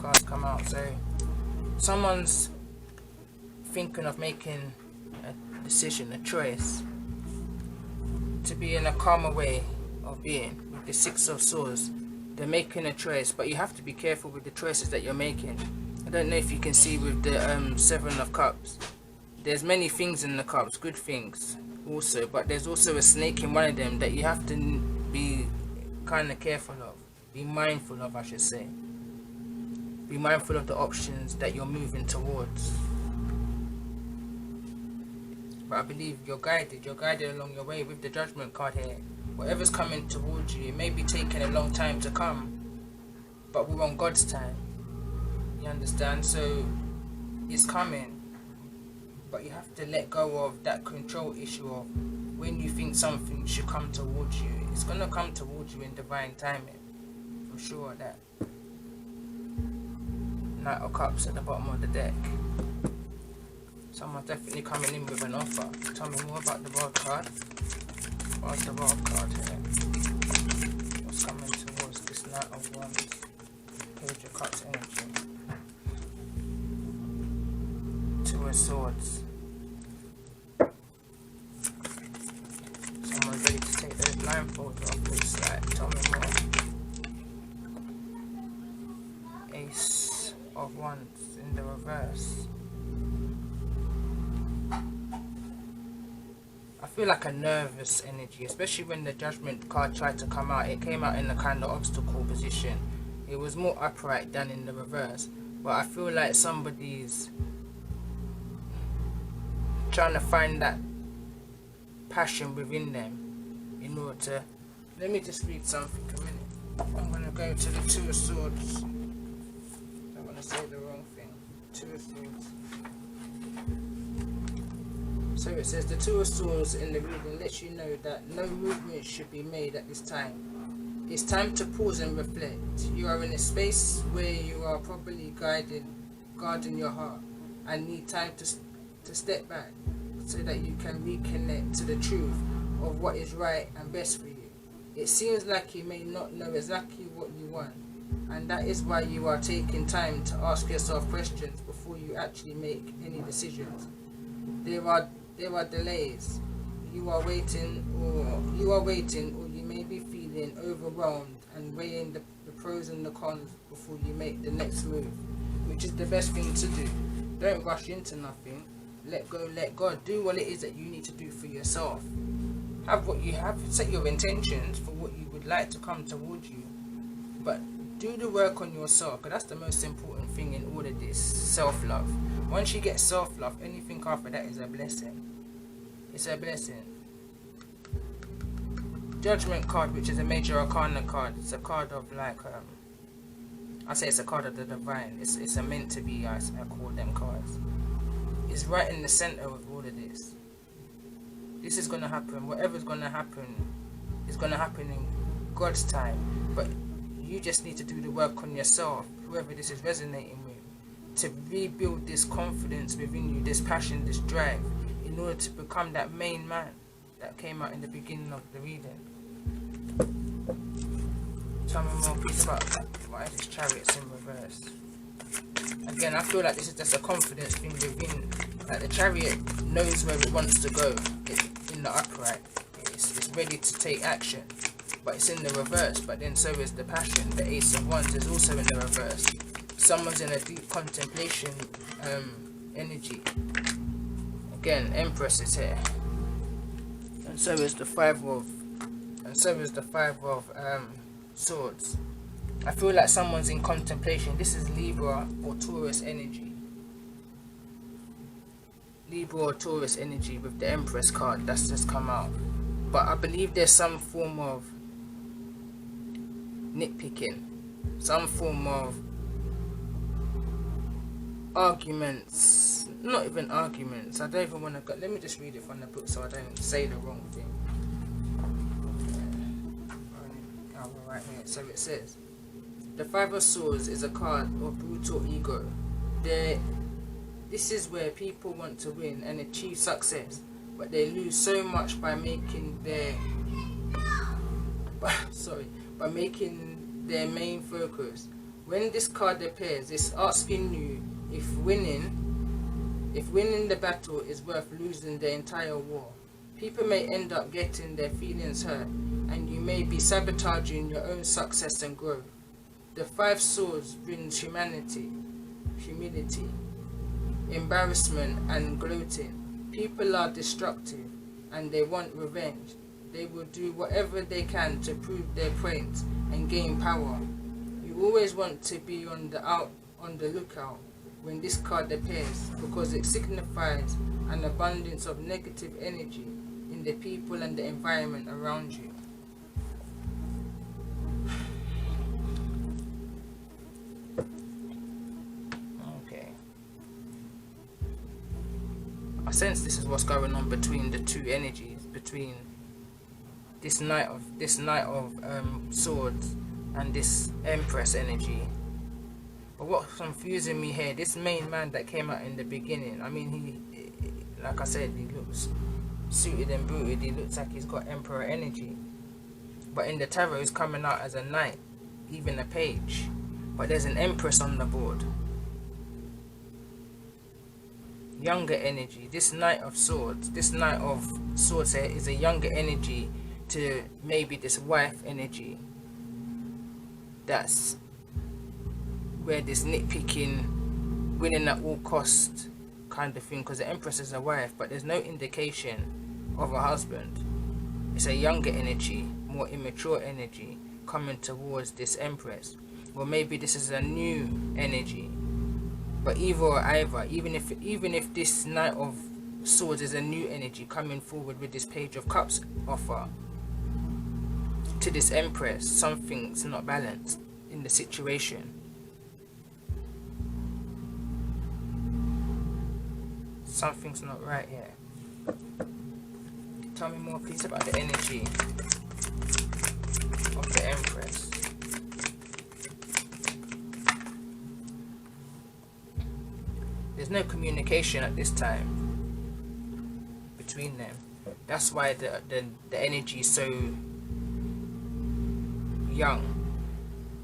cards come out. So someone's thinking of making a decision, a choice, to be in a calmer way of being. With the Six of Swords, they're making a choice, but you have to be careful with the choices that you're making. I don't know if you can see with the Seven of Cups, there's many things in the cups, good things also, but there's also a snake in one of them that you have to be kind of careful of, be mindful of, I should say. Be mindful of the options that you're moving towards. But I believe you're guided along your way with the Judgment card here. Whatever's coming towards you, it may be taking a long time to come, but we're on God's time. You understand? So it's coming, but you have to let go of that control issue of when you think something should come towards you. It's going to come towards you in divine timing. I'm sure of that. Knight of Cups at the bottom of the deck. Someone's definitely coming in with an offer. Tell me more about the World card. What's the World card here? What's coming towards this Knight of Wands? Page of Cups energy. Two of Swords. Someone's ready to take those blindfolds off. Looks like. Tell me more. Ace of Wands in the reverse. I feel like a nervous energy, especially when the Judgment card tried to come out. It came out in a kind of obstacle position. It was more upright than in the reverse, but I feel like somebody's trying to find that passion within them in order to... Let me just read something a minute. I'm going to go to the Two of Swords. I don't want to say the wrong thing. Two of Swords. So it says the Two of Swords in the reading lets you know that no movement should be made at this time. It's time to pause and reflect. You are in a space where you are probably guarding your heart and need time to step back so that you can reconnect to the truth of what is right and best for you. It seems like you may not know exactly what you want, and that is why you are taking time to ask yourself questions before you actually make any decisions. There are delays. You are waiting, or you may be feeling overwhelmed and weighing the pros and the cons before you make the next move, which is the best thing to do. Don't rush into nothing. Let go, let God. Do what it is that you need to do for yourself. Have what you have. Set your intentions for what you would like to come towards you, but do the work on yourself, because that's the most important thing in all of this. Self-love. Once you get self-love, anything after that is a blessing. It's a blessing. Judgment card, which is a major arcana card. It's a card of like, I say it's a card of the divine. It's a meant to be, I call them cards. It's right in the center of all of this. This is going to happen. Whatever's going to happen is going to happen in God's time. But you just need to do the work on yourself, whoever this is resonating with, to rebuild this confidence within you, this passion, this drive, in order to become that main man that came out in the beginning of the reading. Tell me more please about that. Why is this Chariots in reverse? Again, I feel like this is just a confidence thing within. Like the Chariot knows where it wants to go. It's in the upright. It's ready to take action. But it's in the reverse. But then so is the passion. The Ace of Wands is also in the reverse. Someone's in a deep contemplation energy. Again, Empress is here. And so is the Five of Swords. I feel like someone's in contemplation. This is Libra or Taurus energy. Libra or Taurus energy with the Empress card that's just come out. But I believe there's some form of nitpicking, some form of arguments. Not even arguments. I don't even want to go. Let me just read it from the book so I don't say the wrong thing. Right here. So it says, the Five of Swords is a card of brutal ego. This is where people want to win and achieve success, but they lose so much by making their main focus When this card appears, it's asking you if winning the battle is worth losing the entire war. People may end up getting their feelings hurt, and you may be sabotaging your own success and growth. The 5 swords brings humility, embarrassment and gloating. People are destructive and they want revenge. They will do whatever they can to prove their point and gain power. You always want to be on the lookout when this card appears, because it signifies an abundance of negative energy in the people and the environment around you. Okay. I sense this is what's going on between the two energies, between this Knight of Swords and this Empress energy. But what's confusing me here, this main man that came out in the beginning, I mean, he, like I said, he looks suited and booted, he looks like he's got Emperor energy. But in the tarot, he's coming out as a knight, even a page. But there's an Empress on the board. Younger energy. This Knight of Swords here is a younger energy to maybe this wife energy. That's where this nitpicking, winning at all cost kind of thing, because the Empress is a wife, but there's no indication of a husband. It's a younger energy, more immature energy coming towards this Empress. Or maybe this is a new energy. But either or either, even if this Knight of Swords is a new energy coming forward with this Page of Cups offer to this Empress, something's not balanced in the situation. Something's not right here. Tell me more please about the energy of the Empress. There's no communication at this time between them. That's why the energy is so young.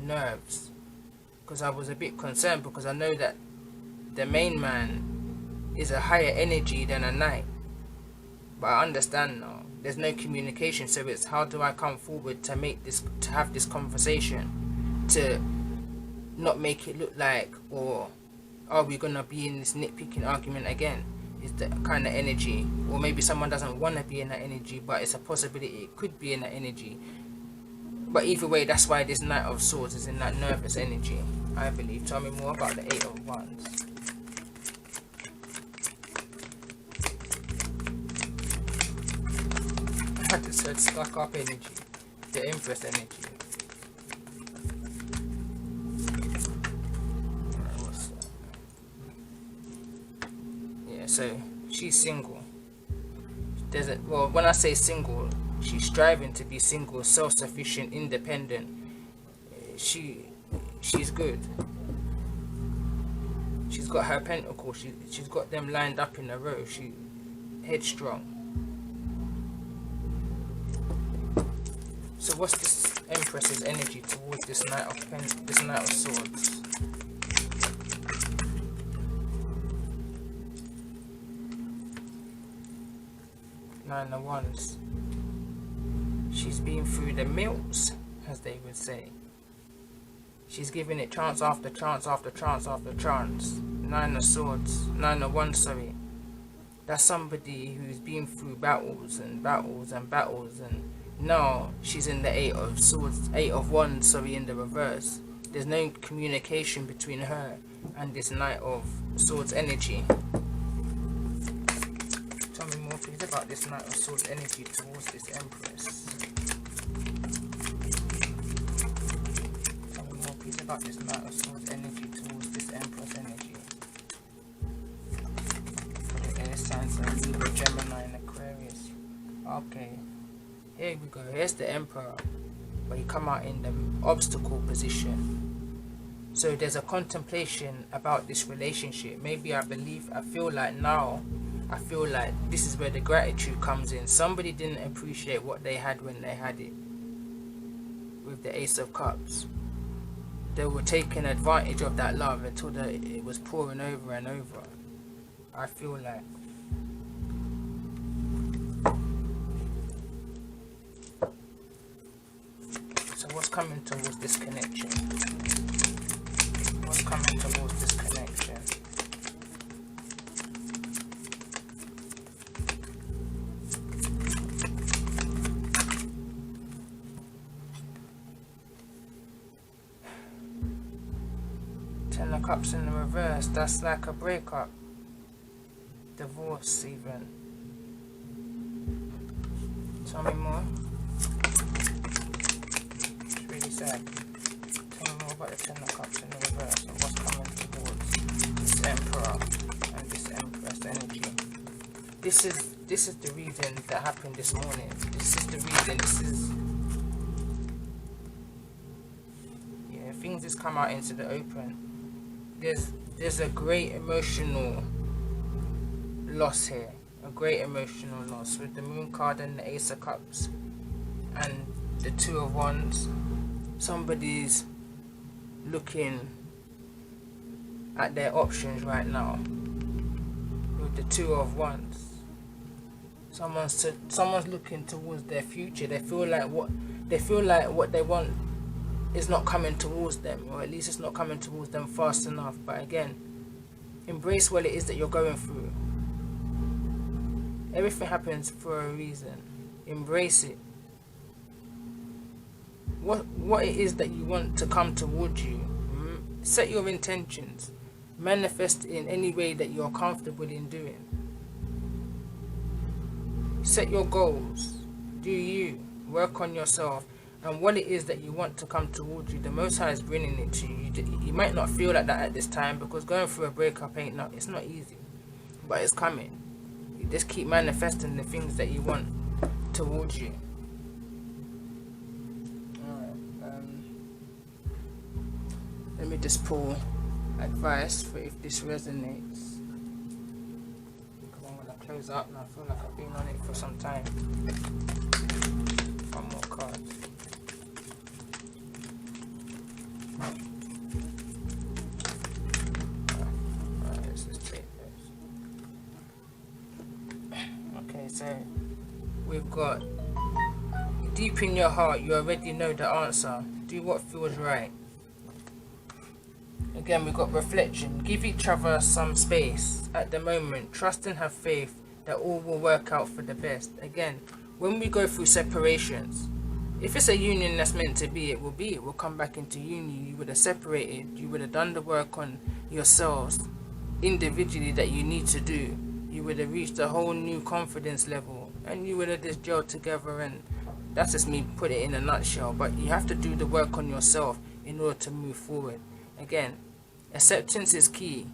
Nerves. Because I was a bit concerned, because I know that the main man is a higher energy than a knight. But I understand now. There's no communication, so it's how do I come forward to have this conversation, to not make it look like, or are we gonna be in this nitpicking argument again? Is that kind of energy? Or maybe someone doesn't want to be in that energy, but it's a possibility it could be in that energy. But either way, that's why this Knight of Swords is in that nervous energy, I believe. Tell me more about the 8 of Wands. I just said stuck up energy, the Empress energy. Yeah, so she's single. Well, when I say single, she's striving to be single, self-sufficient, independent. She's good. She's got her pentacles. She's got them lined up in a row. She headstrong. So what's this Empress's energy towards this Knight of Swords? Nine of Wands. She's been through the mills, as they would say. She's giving it chance after chance after chance after chance. Nine of Wands, sorry. That's somebody who's been through battles and battles and battles, and now she's in the 8 of Swords, 8 of Wands, sorry, in the reverse. There's no communication between her and this Knight of Swords energy. Tell me more please about this Knight of Swords energy towards this Empress. Tell me more please about this Knight of Swords energy towards this Empress energy. For the air signs of Libra, Gemini and Aquarius. Okay. Here we go, here's the Emperor, but he come out in the obstacle position. So there's a contemplation about this relationship. Maybe I feel like this is where the gratitude comes in. Somebody didn't appreciate what they had when they had it, with the Ace of Cups. they were taking advantage of that love until it was pouring over and over. I feel like. So what's coming towards this connection? What's coming towards this connection? Ten of Cups in the reverse, that's like a breakup. Divorce even. Tell me more. It's really sad. Tell me more about the Ten of Cups in the reverse and what's coming towards this Emperor and this Empress energy. This is the reason that happened this morning. This is the reason. Yeah, things just come out into the open. There's a great emotional loss here, a great emotional loss with the Moon card and the Ace of Cups and the Two of Wands. Somebody's looking at their options right now with the Two of Wands. Someone's looking towards their future. They feel like what they want is not coming towards them, or at least it's not coming towards them fast enough. But again, embrace what it is that you're going through. Everything happens for a reason. Embrace it. What it is that you want to come towards you. Set your intentions. Manifest in any way that you're comfortable in doing. Set your goals. Do you. Work on yourself. And what it is that you want to come towards you, the Most High is bringing it to you. You might not feel like that at this time, because going through a breakup it's not easy. But it's coming. You just keep manifesting the things that you want towards you. Alright, let me just pull advice for if this resonates. I'm going to close up now. I feel like I've been on it for some time. One more card. Alright, let's just take this. Okay, so we've got deep in your heart, you already know the answer. Do what feels right. Again, we've got reflection. Give each other some space at the moment. Trust and have faith that all will work out for the best. Again, when we go through separations, if it's a union that's meant to be, it will be. It will come back into union. You would have separated. You would have done the work on yourselves individually that you need to do. You would have reached a whole new confidence level, and you would have just gelled together. And that's just me put it in a nutshell. But you have to do the work on yourself in order to move forward. Again, acceptance is key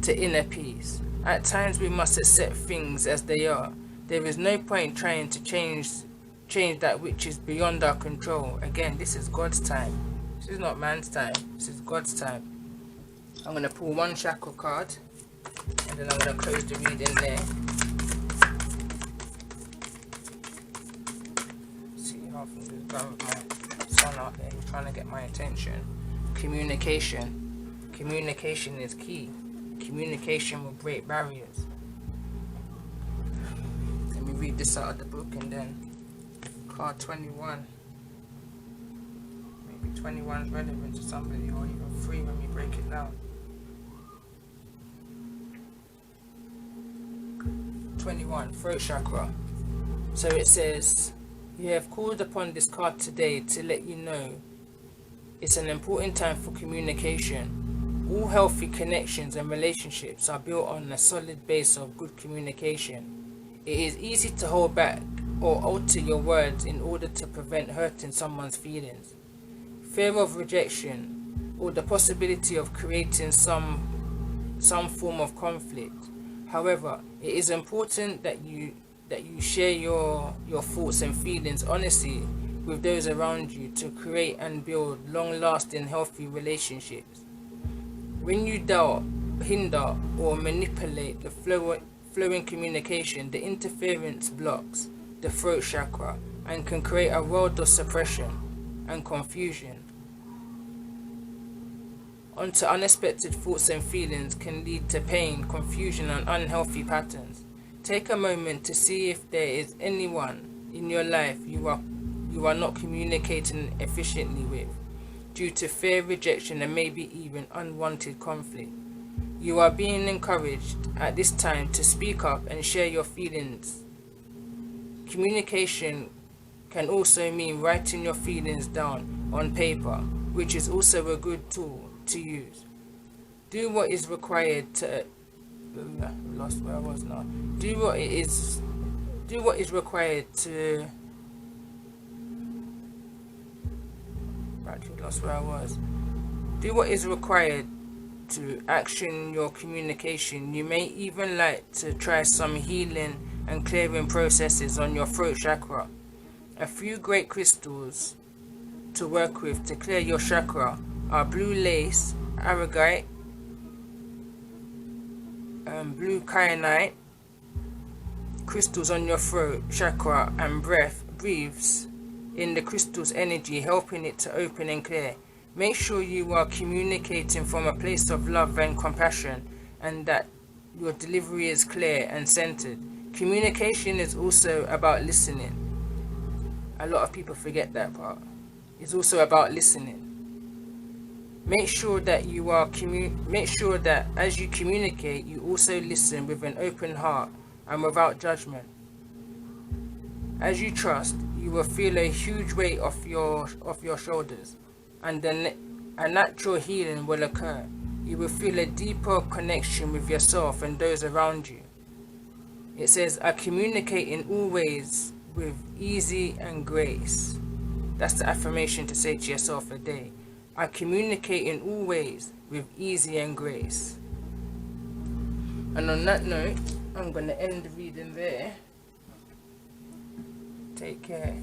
to inner peace. At times we must accept things as they are. There is no point trying to change that which is beyond our control. Again, this is God's time. This is not man's time. This is God's time. I'm going to pull one chakra card, and then I'm going to close the reading there. See how things is going with my son out there. He's trying to get my attention. Communication. Communication is key. Communication will break barriers. Let me read this out of the book, and then card 21. Maybe 21 is relevant to somebody, or even 3 when we break it down. 21, throat chakra. So it says, you have called upon this card today to let you know it's an important time for communication. All healthy connections and relationships are built on a solid base of good communication. It is easy to hold back or alter your words in order to prevent hurting someone's feelings. Fear of rejection or the possibility of creating some form of conflict. However, it is important that you share your thoughts and feelings honestly with those around you to create and build long-lasting healthy relationships. When you doubt, hinder or manipulate the flowing communication, the interference blocks the throat chakra and can create a world of suppression and confusion. onto unexpected thoughts and feelings can lead to pain, confusion, and unhealthy patterns. Take a moment to see if there is anyone in your life you are not communicating efficiently with, due to fear, rejection, and maybe even unwanted conflict. You are being encouraged at this time to speak up and share your feelings. Communication can also mean writing your feelings down on paper, which is also a good tool to use. Do what is required to lost where I was now. Do what is required to actually lost where I was. Do what is required to action your communication. You may even like to try some healing and clearing processes on your throat chakra. A few great crystals to work with to clear your chakra are blue lace, aragite, blue kyanite. Crystals on your throat chakra and breathes in the crystal's energy, helping it to open and clear. Make sure you are communicating from a place of love and compassion, and that your delivery is clear and centered. Communication is also about listening. A lot of people forget that part. It's also about listening. Make sure that as you communicate, you also listen with an open heart and without judgment. As you trust, you will feel a huge weight off your shoulders, and then a natural healing will occur. You will feel a deeper connection with yourself and those around you. It says, I communicate in all ways with ease and grace. That's the affirmation to say to yourself a day. I communicate in all ways with ease and grace. And on that note, I'm going to end the reading there. Take care.